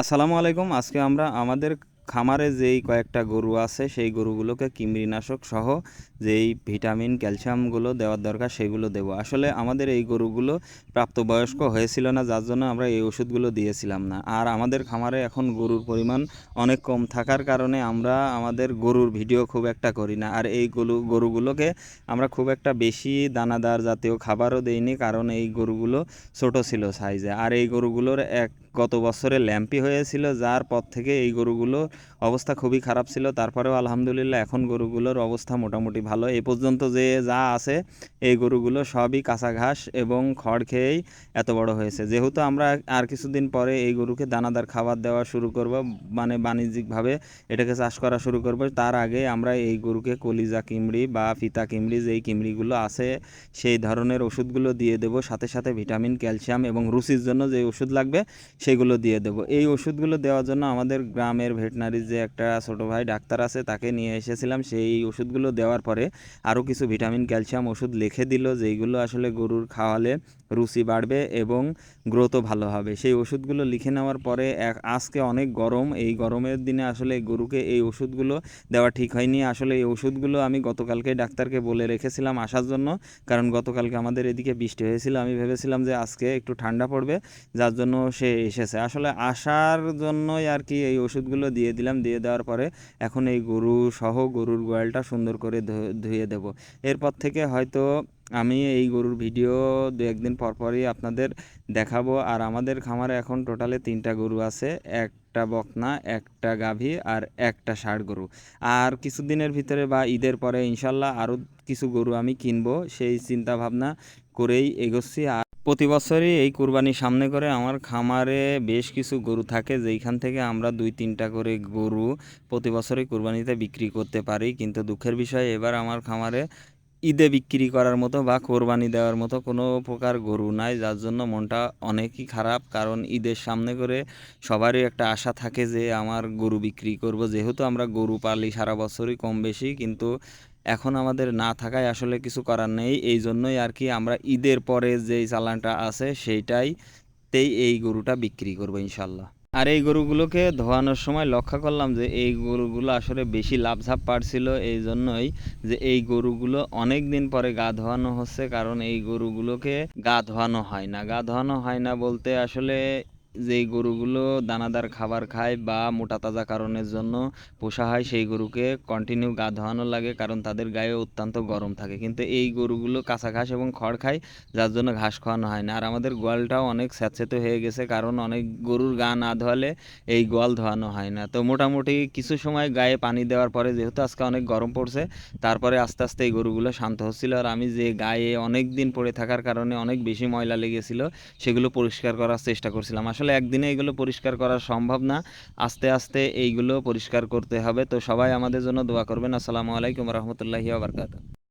আসসালামু আলাইকুম। আজকে আমরা আমাদের খামারে যেই কয়েকটা গরু আছে সেই গরুগুলোকে কৃমিনাশক সহ যেই ভিটামিন ক্যালসিয়ামগুলো দেওয়ার দরকার সেগুলো দেব। আসলে আমাদের এই গরুগুলো প্রাপ্তবয়স্ক হয়েছিল না, যার জন্য আমরা এই ওষুধগুলো দিয়েছিলাম না। আর আমাদের খামারে এখন গরুর পরিমাণ অনেক কম থাকার কারণে আমরা আমাদের গরুর ভিডিও খুব একটা করি না। আর এই গরুগুলোকে আমরা খুব একটা বেশি দানাদার জাতীয় খাবারও দেইনি, কারণ এই গরুগুলো ছোট ছিল সাইজে। আর এই গরুগুলোর গত বছরে ল্যাম্পি হয়েছিল, যার পর থেকে এই গরুগুলো অবস্থা খুবই খারাপ ছিল। তারপরেও আলহামদুলিল্লাহ এখন গরুগুলোর অবস্থা মোটামুটি ভালো। এ পর্যন্ত যে যা আছে এই গরুগুলো সবই কাঁচা ঘাস এবং খড় খেয়েই এত বড় হয়েছে। যেহেতু আমরা আর কিছুদিন পরে এই গরুকে দানাদার খাবার দেওয়া শুরু করব, মানে বাণিজ্যিকভাবে এটাকে চাষ করা শুরু করব, তার আগে আমরা এই গরুকে কলিজা কিমড়ি বা ফিতা কিমড়ি যেই কিমড়িগুলো আছে সেই ধরনের ওষুধগুলো দিয়ে দেব, সাথে সাথে ভিটামিন ক্যালসিয়াম এবং রুচির জন্য যে ওষুধ লাগবে সেগুলো দিয়ে দেবো। এই ওষুধগুলো দেওয়ার জন্য আমাদের গ্রামের ভেটেনারির যে একটা ছোটো ভাই ডাক্তার আছে তাকে নিয়ে এসেছিলাম। সেই ওষুধগুলো দেওয়ার পরে আরও কিছু ভিটামিন ক্যালসিয়াম ওষুধ লিখে দিল, যেইগুলো আসলে গরুর খাওয়ালে রুচি বাড়বে এবং গ্রোথও ভালো হবে। সেই ওষুধগুলো লিখে নেওয়ার পরে আজকে অনেক গরম, এই গরমের দিনে আসলে গরুকে এই ওষুধগুলো দেওয়া ঠিক হয়নি। আসলে এই ওষুধগুলো আমি গতকালকে ডাক্তারকে বলে রেখেছিলাম আসার জন্য, কারণ গতকালকে আমাদের এদিকে বৃষ্টি হয়েছিল। আমি ভেবেছিলাম যে আজকে একটু ঠান্ডা পড়বে, যার জন্য সে এসেছে। আসলে আসার জন্যই আর কি এই ওষুধগুলো দিয়ে দিলাম। দিয়ে দেওয়ার পরে এখন এই গরু সহ গরুর গোয়ালটা সুন্দর করে ধুয়ে দেব। এরপর থেকে হয়তো আমি এই গরুর ভিডিও দু একদিন পরপরই আপনাদের দেখাবো। আর আমাদের খামারে এখন টোটালে 3টা গরু আছে, একটা বকনা, একটা গাভী আর একটা ষাঁড় গরু। আর কিছুদিনের ভিতরে বা ঈদের পরে ইনশাল্লাহ আরও কিছু গরু আমি কিনবো, সেই চিন্তা ভাবনা করেই এগোচ্ছি। আর প্রতি বছরই এই কুরবানি সামনে করে আমার খামারে বেশ কিছু গরু থাকে, যেইখান থেকে আমরা 2-3টা করে গরু প্রতি বছরই কুরবানিতে বিক্রি করতে পারি। কিন্তু দুঃখের বিষয় এবার আমার খামারে ঈদে বিক্রি করার মতো বা কোরবানি দেওয়ার মতো কোনো প্রকার গরু নাই, যার জন্য মনটা অনেকই খারাপ। কারণ ঈদের সামনে করে সবারই একটা আশা থাকে যে আমার গরু বিক্রি করব, যেহেতু আমরা গরু পালি সারা বছরই কম বেশি, কিন্তু এখন আমাদের না থাকায় আসলে কিছু করার নেই। এই জন্যই আর কি আমরা ঈদের পরে যেই চালানটা আছে সেইটাইতেই এই গরুটা বিক্রি করব ইনশাল্লাহ। আর এই গরুগুলোকে ধোয়ানোর সময় লক্ষ্য করলাম যে এই গরুগুলো আসলে বেশি লাভঝাপ পাচ্ছিল, এই জন্যই যে এই গরুগুলো অনেক দিন পরে গা ধোয়ানো হচ্ছে। কারণ এই গরুগুলোকে গা ধোয়ানো হয় না বলতে আসলে যেই গরুগুলো দানাদার খাবার খায় বা মোটা তাজা কারণের জন্য পোষা হয় সেই গরুকে কন্টিনিউ গা ধোয়ানো লাগে, কারণ তাদের গায়ে অত্যন্ত গরম থাকে। কিন্তু এই গরুগুলো কাঁচা ঘাস এবং খড় খায়, যার জন্য ঘাস খাওয়ানো হয় না। আর আমাদের গোয়ালটাও অনেক স্যাঁতসেঁতে হয়ে গেছে, কারণ অনেক গরুর গা না ধোয়ালে এই গোয়াল ধোয়ানো হয় না। তো মোটামুটি কিছু সময় গায়ে পানি দেওয়ার পরে, যেহেতু আজকে অনেক গরম পড়ছে, তারপরে আস্তে আস্তে এই গরুগুলো শান্ত হচ্ছিল। আর আমি যে গায়ে অনেক দিন পড়ে থাকার কারণে অনেক বেশি ময়লা লেগেছিল সেগুলো পরিষ্কার করার চেষ্টা করছিলাম। আসলে একদিনে এগুলো পরিষ্কার করা সম্ভব না, আস্তে আস্তে এইগুলো পরিষ্কার করতে হবে। তো সবাই আমাদের জন্য দোয়া করবেন। আসসালামু আলাইকুম রহমতুল্লাহি ওয়া বারাকাতুহু।